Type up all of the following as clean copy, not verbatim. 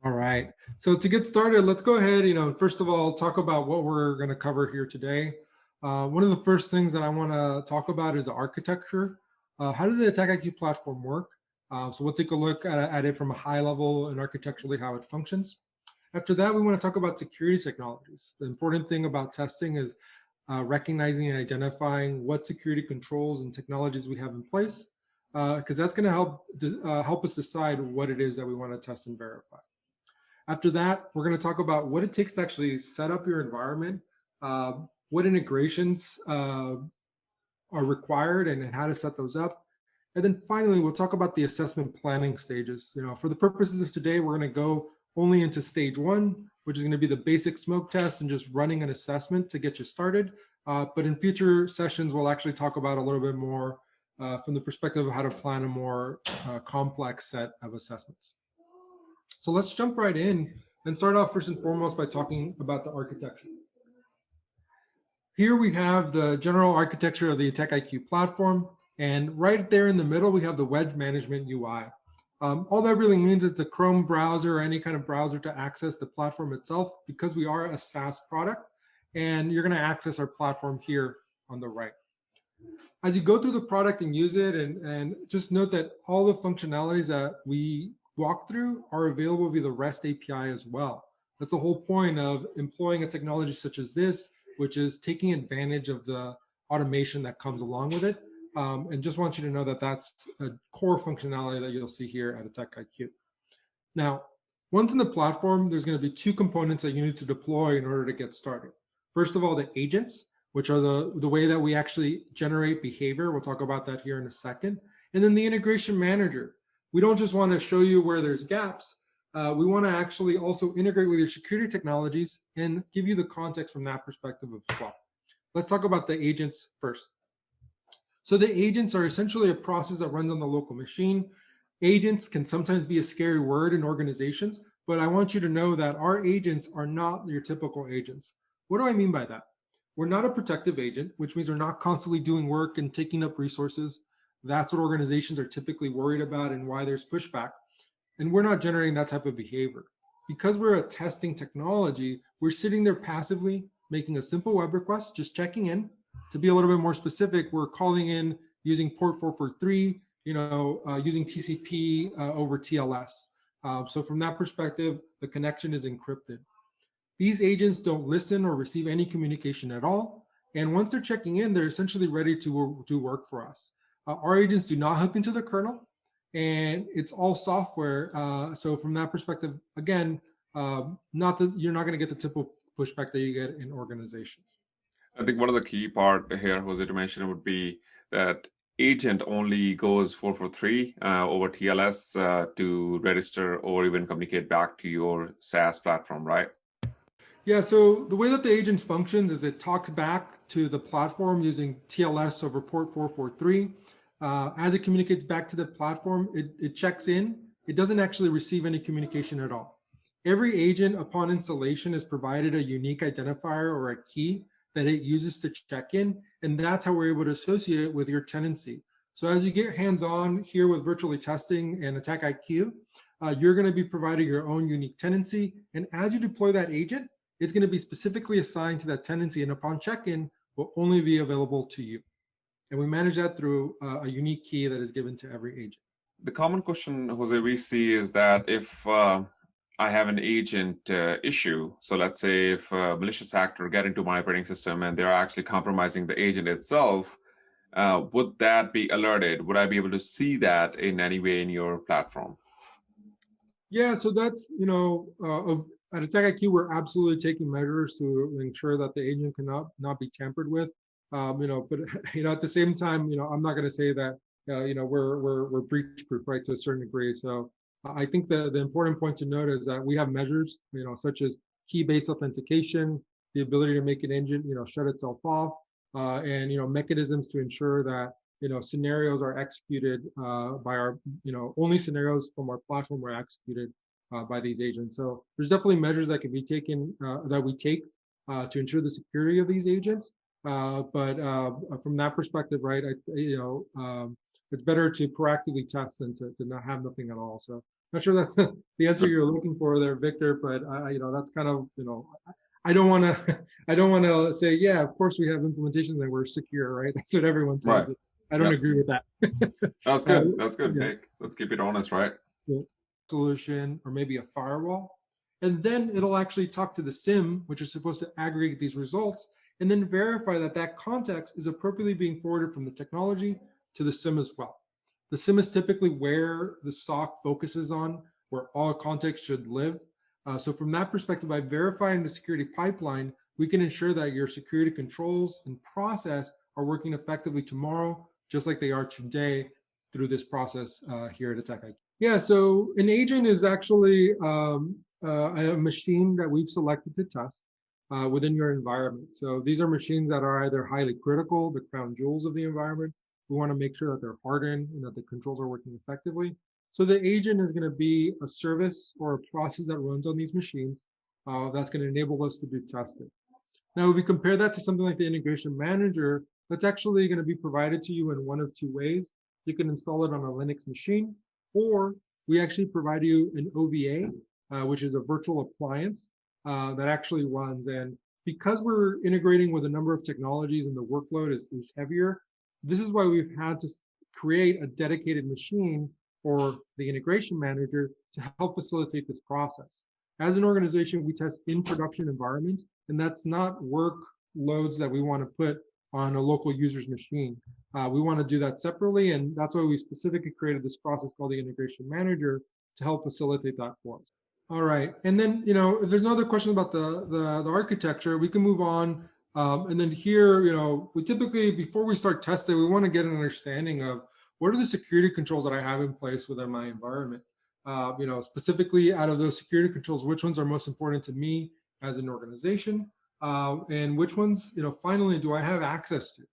All right. So to get started, let's go ahead, first of all, talk about what we're going to cover here today. One of the first things that I want to talk about is architecture. How does the AttackIQ platform work? So we'll take a look at it from a high level and architecturally how it functions. After that, we want to talk about security technologies. The important thing about testing is recognizing and identifying what security controls and technologies we have in place, because that's going to help us decide what it is that we want to test and verify. After that, we're going to talk about what it takes to actually set up your environment, what integrations are required and how to set those up. And then finally, we'll talk about the assessment planning stages. For the purposes of today, we're going to go only into stage one, which is going to be the basic smoke test and just running an assessment to get you started. But in future sessions, we'll actually talk about a little bit more from the perspective of how to plan a more complex set of assessments. So let's jump right in and start off first and foremost by talking about the architecture. Here we have the general architecture of the AttackIQ platform, and right there in the middle, we have the web management UI. All that really means is the Chrome browser or any kind of browser to access the platform itself, because we are a SaaS product, and you're going to access our platform here on the right. As you go through the product and use it, and just note that all the functionalities that we walk through are available via the REST API as well. That's the whole point of employing a technology such as this, which is taking advantage of the automation that comes along with it. And just want you to know that that's a core functionality that you'll see here at AttackIQ. Now, once in the platform, there's going to be two components that you need to deploy in order to get started. First of all, the agents, which are the way that we actually generate behavior. We'll talk about that here in a second. And then the integration manager. We don't just want to show you where there's gaps. We want to actually also integrate with your security technologies and give you the context from that perspective as well. Let's talk about the agents first. So the agents are essentially a process that runs on the local machine. Agents can sometimes be a scary word in organizations, but I want you to know that our agents are not your typical agents. What do I mean by that? We're not a protective agent, which means we're not constantly doing work and taking up resources. That's what organizations are typically worried about and why there's pushback. And we're not generating that type of behavior. Because we're a testing technology, we're sitting there passively making a simple web request, just checking in. To be a little bit more specific, we're calling in using port 443, using TCP over TLS. So from that perspective, the connection is encrypted. These agents don't listen or receive any communication at all. And once they're checking in, they're essentially ready to do work for us. Our agents do not hook into the kernel, and it's all software. So from that perspective, again, not that you're not going to get the typical pushback that you get in organizations. I think one of the key part here, Jose, to mention would be that agent only goes 443 over TLS to register or even communicate back to your SaaS platform, right? Yeah, so the way that the agent functions is it talks back to the platform using TLS over port 443. As it communicates back to the platform, it checks in. It doesn't actually receive any communication at all. Every agent upon installation is provided a unique identifier or a key that it uses to check in, and that's how we're able to associate it with your tenancy. So as you get hands-on here with virtually testing and AttackIQ, you're going to be providing your own unique tenancy, and as you deploy that agent, it's going to be specifically assigned to that tenancy, and upon check-in, will only be available to you. And we manage that through a unique key that is given to every agent. The common question, Jose, we see is that if I have an agent issue, so let's say if a malicious actor get into my operating system and they're actually compromising the agent itself, would that be alerted? Would I be able to see that in any way in your platform? Yeah, so that's, at AttackIQ, we're absolutely taking measures to ensure that the agent cannot be tampered with. But at the same time, I'm not going to say that we're breach proof, right, to a certain degree. So I think the important point to note is that we have measures, such as key-based authentication, the ability to make an engine, shut itself off, and mechanisms to ensure that scenarios are executed by our only scenarios from our platform are executed by these agents. So there's definitely measures that can be taken that we take to ensure the security of these agents. But from that perspective, right, it's better to proactively test than to not have nothing at all. So Not sure that's the answer you're looking for there, Victor, but that's kind of, I don't want to, I don't want to say, yeah, of course we have implementations that we're secure, right? That's what everyone Right. says. I don't Yep. agree with that. That's good. That's good. Yeah. Hey, let's keep it honest, right? Solution or maybe a firewall. And then it'll actually talk to the SIM, which is supposed to aggregate these results, and then verify that that context is appropriately being forwarded from the technology to the SIM as well. The SIM is typically where the SOC focuses on, where all context should live. So from that perspective, by verifying the security pipeline, we can ensure that your security controls and process are working effectively tomorrow, just like they are today through this process here at AttackIQ. Yeah, so an agent is actually a machine that we've selected to test within your environment. So these are machines that are either highly critical, the crown jewels of the environment. We want to make sure that they're hardened and that the controls are working effectively. So the agent is going to be a service or a process that runs on these machines that's going to enable us to do testing. Now, if we compare that to something like the integration manager, that's actually going to be provided to you in one of two ways. You can install it on a Linux machine, or we actually provide you an OVA, which is a virtual appliance that actually runs. And because we're integrating with a number of technologies and the workload is heavier, this is why we've had to create a dedicated machine for the integration manager to help facilitate this process. As an organization, we test in production environments, and that's not workloads that we want to put on a local user's machine. We want to do that separately, and that's why we specifically created this process called the integration manager to help facilitate that for us. All right, and then if there's no other questions about the architecture, we can move on. And then here, we typically, before we start testing, we want to get an understanding of what are the security controls that I have in place within my environment. Specifically out of those security controls, which ones are most important to me as an organization, and which ones, finally, do I have access to?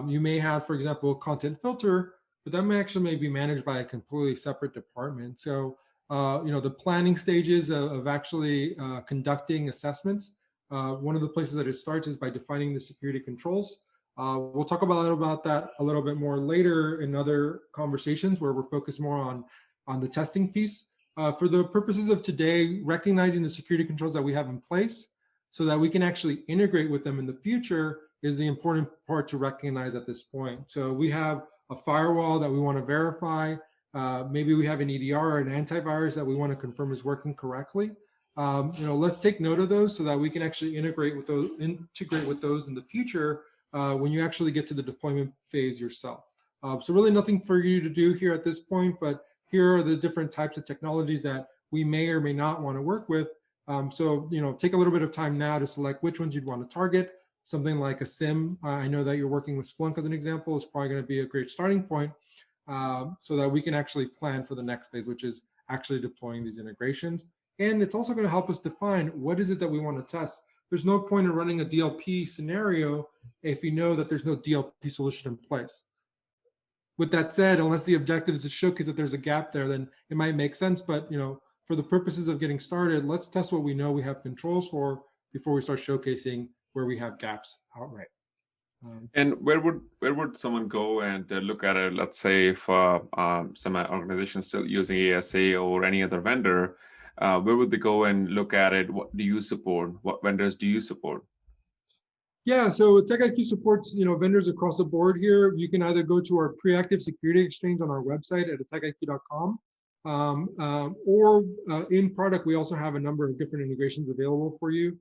You may have, for example, a content filter, but that may be managed by a completely separate department. So, the planning stages of actually conducting assessments, one of the places that it starts is by defining the security controls. We'll talk about that a little bit more later in other conversations where we're focused more on the testing piece. For the purposes of today, recognizing the security controls that we have in place so that we can actually integrate with them in the future is the important part to recognize at this point. So we have a firewall that we want to verify. Maybe we have an EDR or an antivirus that we want to confirm is working correctly. Let's take note of those so that we can actually integrate with those in the future when you actually get to the deployment phase yourself. So really nothing for you to do here at this point, but here are the different types of technologies that we may or may not want to work with. So take a little bit of time now to select which ones you'd want to target. Something like a SIM. I know that you're working with Splunk as an example is probably going to be a great starting point so that we can actually plan for the next phase, which is actually deploying these integrations. And it's also going to help us define what is it that we want to test. There's no point in running a DLP scenario if you know that there's no DLP solution in place. With that said, unless the objective is to showcase that there's a gap there, then it might make sense. But for the purposes of getting started, let's test what we know we have controls for before we start showcasing where we have gaps outright. And where would someone go and look at it? Let's say if some organization still using ASA or any other vendor, where would they go and look at it? What do you support? What vendors do you support? Yeah, so AttackIQ supports vendors across the board here. You can either go to our preactive security exchange on our website at attackiq.com, or in product we also have a number of different integrations available for you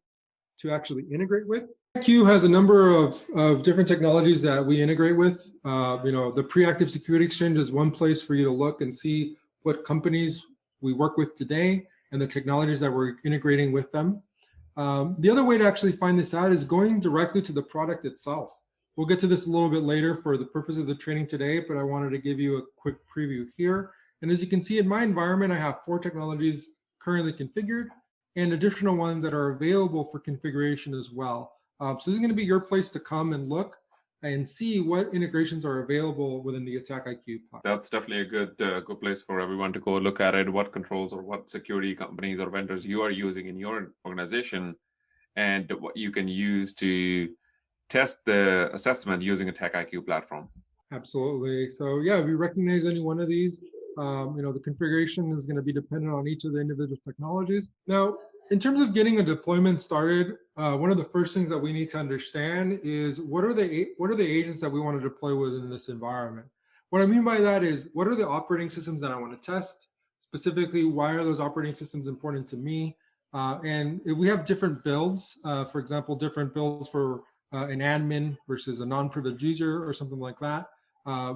to actually integrate with. AttackIQ has a number of different technologies that we integrate with. The preactive security exchange is one place for you to look and see what companies we work with today and the technologies that we're integrating with them. The other way to actually find this out is going directly to the product itself. We'll get to this a little bit later for the purpose of the training today, but I wanted to give you a quick preview here. And as you can see in my environment, I have 4 technologies currently configured and additional ones that are available for configuration as well. So this is going to be your place to come and look and see what integrations are available within the AttackIQ platform. That's definitely a good place for everyone to go look at it, what controls or what security companies or vendors you are using in your organization, and what you can use to test the assessment using AttackIQ platform. Absolutely. So yeah, if you recognize any one of these, The configuration is going to be dependent on each of the individual technologies. Now, in terms of getting a deployment started, one of the first things that we need to understand is what are the agents that we want to deploy within this environment. What I mean by that is, what are the operating systems that I want to test? Specifically, why are those operating systems important to me? And if we have different builds, for example, different builds for an admin versus a non-privileged user or something like that,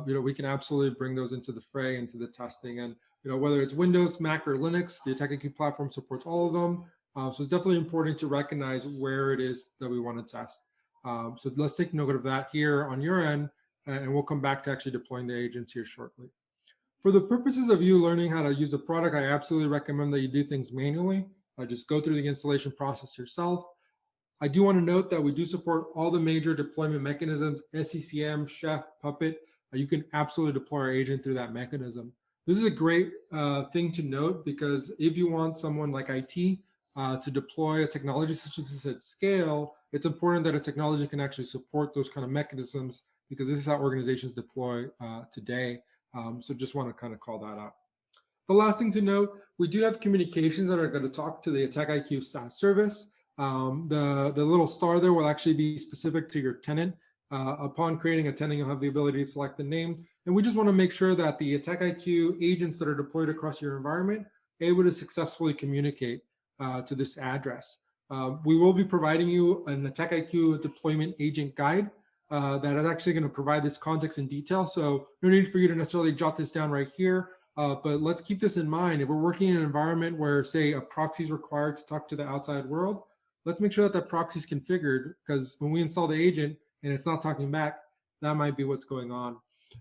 we can absolutely bring those into the fray, into the testing. And whether it's Windows, Mac, or Linux, the AttackIQ platform supports all of them. So it's definitely important to recognize where it is that we want to test. So let's take note of that here on your end, and we'll come back to actually deploying the agents here shortly. For the purposes of you learning how to use the product, I absolutely recommend that you do things manually. Just go through the installation process yourself. I do want to note that we do support all the major deployment mechanisms, SCCM, Chef, Puppet. You can absolutely deploy our agent through that mechanism. This is a great thing to note, because if you want someone like IT to deploy a technology such as this at scale, it's important that a technology can actually support those kind of mechanisms, because this is how organizations deploy today. So just want to kind of call that out. The last thing to note, we do have communications that are going to talk to the AttackIQ SaaS service. The little star there will actually be specific to your tenant. Upon creating a tenant, you'll have the ability to select the name. And we just want to make sure that the AttackIQ agents that are deployed across your environment are able to successfully communicate to this address. We will be providing you an AttackIQ deployment agent guide that is actually going to provide this context in detail. So no need for you to necessarily jot this down right here. But let's keep this in mind. If we're working in an environment where, say, a proxy is required to talk to the outside world, let's make sure that that proxy is configured, because when we install the agent and it's not talking back, that might be what's going on.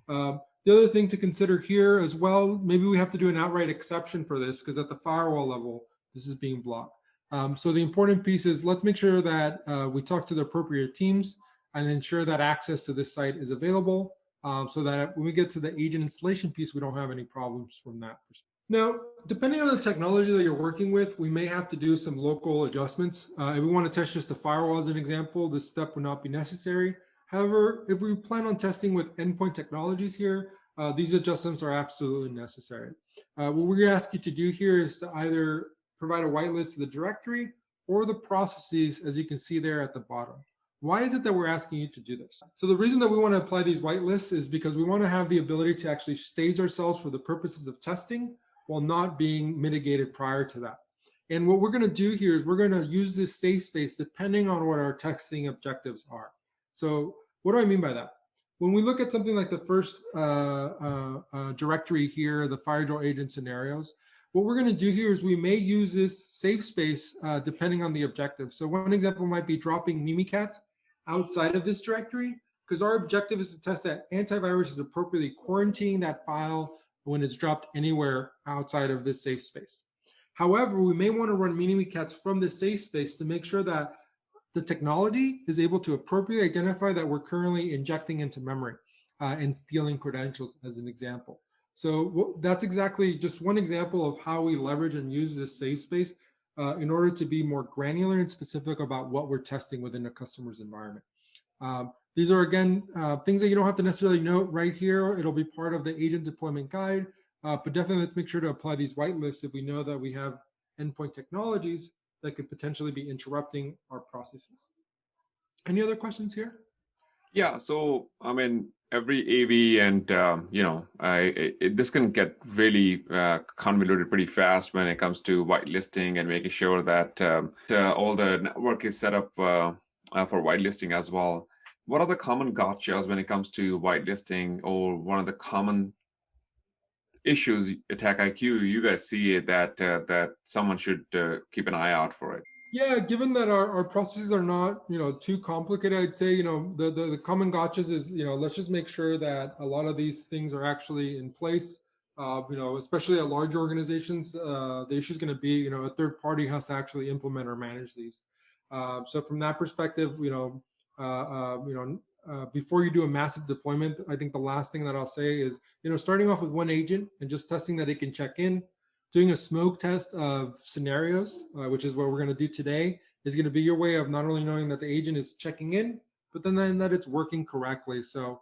The other thing to consider here as well, maybe we have to do an outright exception for this, because at the firewall level, this is being blocked. So the important piece is, let's make sure that we talk to the appropriate teams and ensure that access to this site is available, so that when we get to the agent installation piece, we don't have any problems from that perspective. Now, depending on the technology that you're working with, we may have to do some local adjustments. If we want to test just the firewall as an example, this step would not be necessary. However, if we plan on testing with endpoint technologies here, these adjustments are absolutely necessary. What we're going to ask you to do here is to either provide a whitelist to the directory or the processes, as you can see there at the bottom. Why is it that we're asking you to do this? So the reason that we want to apply these whitelists is because we want to have the ability to actually stage ourselves for the purposes of testing while not being mitigated prior to that. And what we're going to do here is we're going to use this safe space depending on what our testing objectives are. So what do I mean by that? When we look at something like the first directory here, the FireDrill agent scenarios, what we're going to do here is we may use this safe space depending on the objective. So one example might be dropping Mimikatz outside of this directory, because our objective is to test that antivirus is appropriately quarantining that file when it's dropped anywhere outside of this safe space. However, we may want to run Mimikatz from this safe space to make sure that the technology is able to appropriately identify that we're currently injecting into memory and stealing credentials, as an example. So that's exactly just one example of how we leverage and use this safe space in order to be more granular and specific about what we're testing within a customer's environment. These are, again, things that you don't have to necessarily note right here. It'll be part of the agent deployment guide, but definitely let's make sure to apply these whitelists if we know that we have endpoint technologies that could potentially be interrupting our processes. Any other questions here? Yeah, so I mean, every AV and this can get really convoluted pretty fast when it comes to whitelisting and making sure that all the network is set up for whitelisting as well. What are the common gotchas when it comes to whitelisting, or one of the common issues AttackIQ you guys see that that someone should keep an eye out for it? Yeah, given that our processes are not, too complicated, I'd say, the common gotchas is, let's just make sure that a lot of these things are actually in place. Especially at large organizations, the issue is going to be, a third party has to actually implement or manage these. So from that perspective, before you do a massive deployment, I think the last thing that I'll say is, starting off with one agent and just testing that it can check in. Doing a smoke test of scenarios, which is what we're going to do today, is going to be your way of not only knowing that the agent is checking in, but then that it's working correctly. So,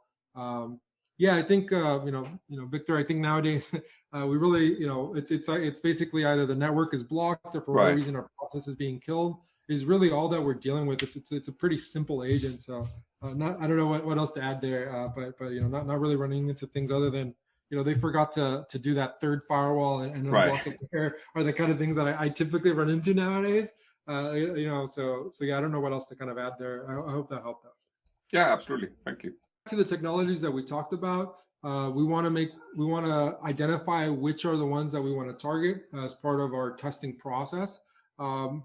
Yeah, I think Victor. I think nowadays we really, it's basically either the network is blocked or for whatever Right. reason our process is being killed. Is really all that we're dealing with. It's a pretty simple agent. So I don't know what else to add there, but not really running into things other than they forgot to do that third firewall and Right. unblock it there are the kind of things that I typically run into nowadays. So yeah, I don't know what else to kind of add there. I hope that helped out. Yeah, absolutely. Thank you. To the technologies that we talked about, we want to identify which are the ones that we want to target as part of our testing process,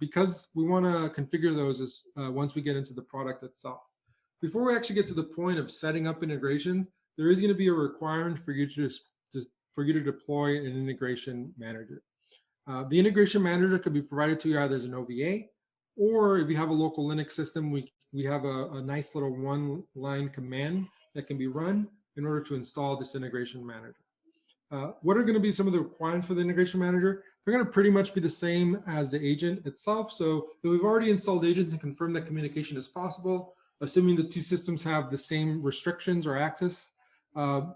because we want to configure those as once we get into the product itself. Before we actually get to the point of setting up integrations, there is going to be a requirement for you to deploy an integration manager. The integration manager could be provided to you either as an OVA, or if you have a local Linux system, we have a nice little one-line command that can be run in order to install this integration manager. What are going to be some of the requirements for the integration manager? They're going to pretty much be the same as the agent itself. So if we've already installed agents and confirmed that communication is possible, assuming the two systems have the same restrictions or access,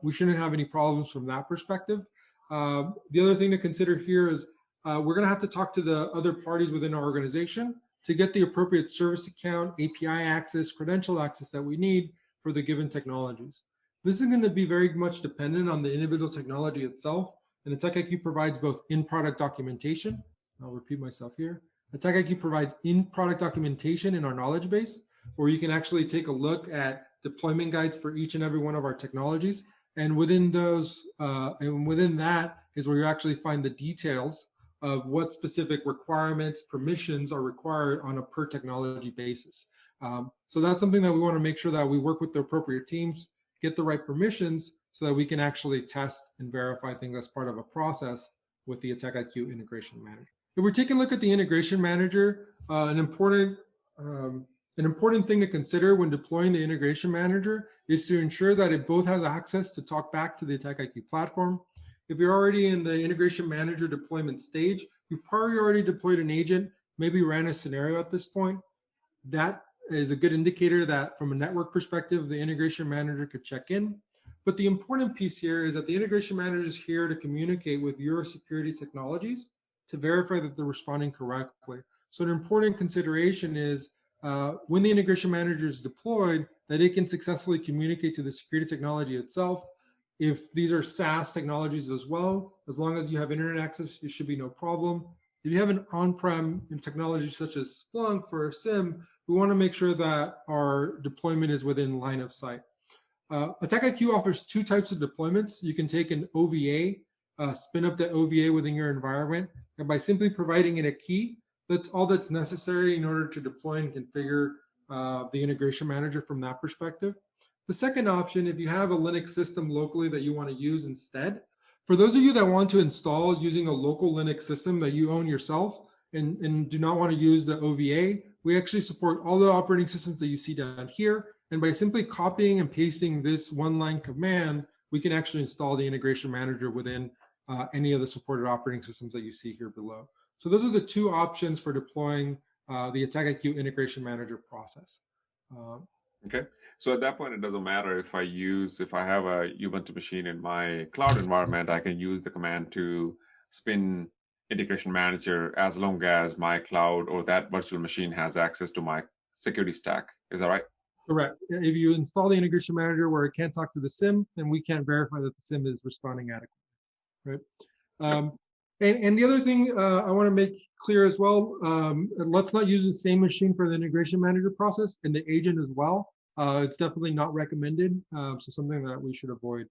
we shouldn't have any problems from that perspective. The other thing to consider here is we're going to have to talk to the other parties within our organization to get the appropriate service account, API access, credential access that we need for the given technologies. This is going to be very much dependent on the individual technology itself. And AttackIQ provides both in-product documentation. I'll repeat myself here. AttackIQ provides in-product documentation in our knowledge base, where you can actually take a look at deployment guides for each and every one of our technologies. And within those, and within that is where you actually find the details of what specific requirements, permissions are required on a per technology basis. So that's something that we want to make sure that we work with the appropriate teams, get the right permissions so that we can actually test and verify things as part of a process with the AttackIQ Integration Manager. If we're taking a look at the Integration Manager, an important thing to consider when deploying the Integration Manager is to ensure that it both has access to talk back to the AttackIQ platform. If you're already in the Integration Manager deployment stage, you've probably already deployed an agent, maybe ran a scenario at this point. That is a good indicator that from a network perspective, the Integration Manager could check in. But the important piece here is that the Integration Manager is here to communicate with your security technologies to verify that they're responding correctly. So an important consideration is when the Integration Manager is deployed, that it can successfully communicate to the security technology itself. If these are SaaS technologies as well, as long as you have internet access, it should be no problem. If you have an on-prem technology such as Splunk for a SIEM, we want to make sure that our deployment is within line of sight. AttackIQ offers two types of deployments. You can take an OVA, spin up the OVA within your environment, and by simply providing it a key, that's all that's necessary in order to deploy and configure the Integration Manager from that perspective. The second option, if you have a Linux system locally that you want to use instead, for those of you that want to install using a local Linux system that you own yourself and do not want to use the OVA, we actually support all the operating systems that you see down here. And by simply copying and pasting this one-line command, we can actually install the Integration Manager within any of the supported operating systems that you see here below. So those are the two options for deploying the AttackIQ Integration Manager process. Okay. So at that point, it doesn't matter if I have a Ubuntu machine in my cloud environment, I can use the command to spin Integration Manager as long as my cloud or that virtual machine has access to my security stack. Is that right? Correct. If you install the Integration Manager where it can't talk to the SIEM, then we can't verify that the SIEM is responding adequately, right? And the other thing I want to make clear as well, let's not use the same machine for the Integration Manager process and the agent as well. It's definitely not recommended, so something that we should avoid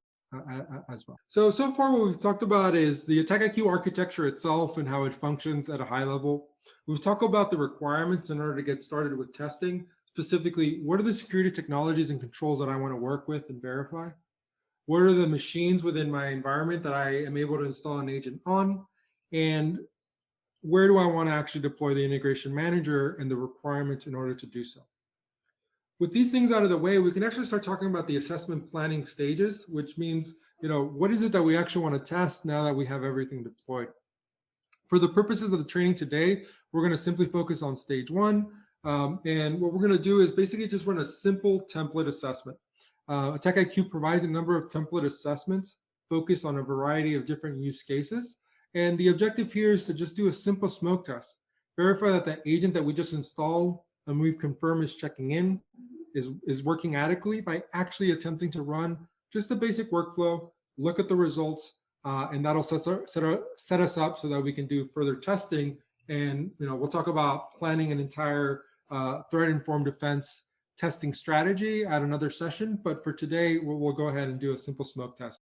as well. So far what we've talked about is the AttackIQ architecture itself and how it functions at a high level. We've talked about the requirements in order to get started with testing. Specifically, what are the security technologies and controls that I want to work with and verify? What are the machines within my environment that I am able to install an agent on? And where do I want to actually deploy the Integration Manager and the requirements in order to do so? With these things out of the way, we can actually start talking about the assessment planning stages, which means, what is it that we actually want to test now that we have everything deployed? For the purposes of the training today, we're going to simply focus on stage one. And what we're going to do is basically just run a simple template assessment. AttackIQ provides a number of template assessments focused on a variety of different use cases. And the objective here is to just do a simple smoke test. Verify that the agent that we just installed and we've confirmed is checking in is working adequately by actually attempting to run just a basic workflow, look at the results, and that'll set us up so that we can do further testing. And we'll talk about planning an entire threat-informed defense testing strategy at another session. But for today, we'll go ahead and do a simple smoke test.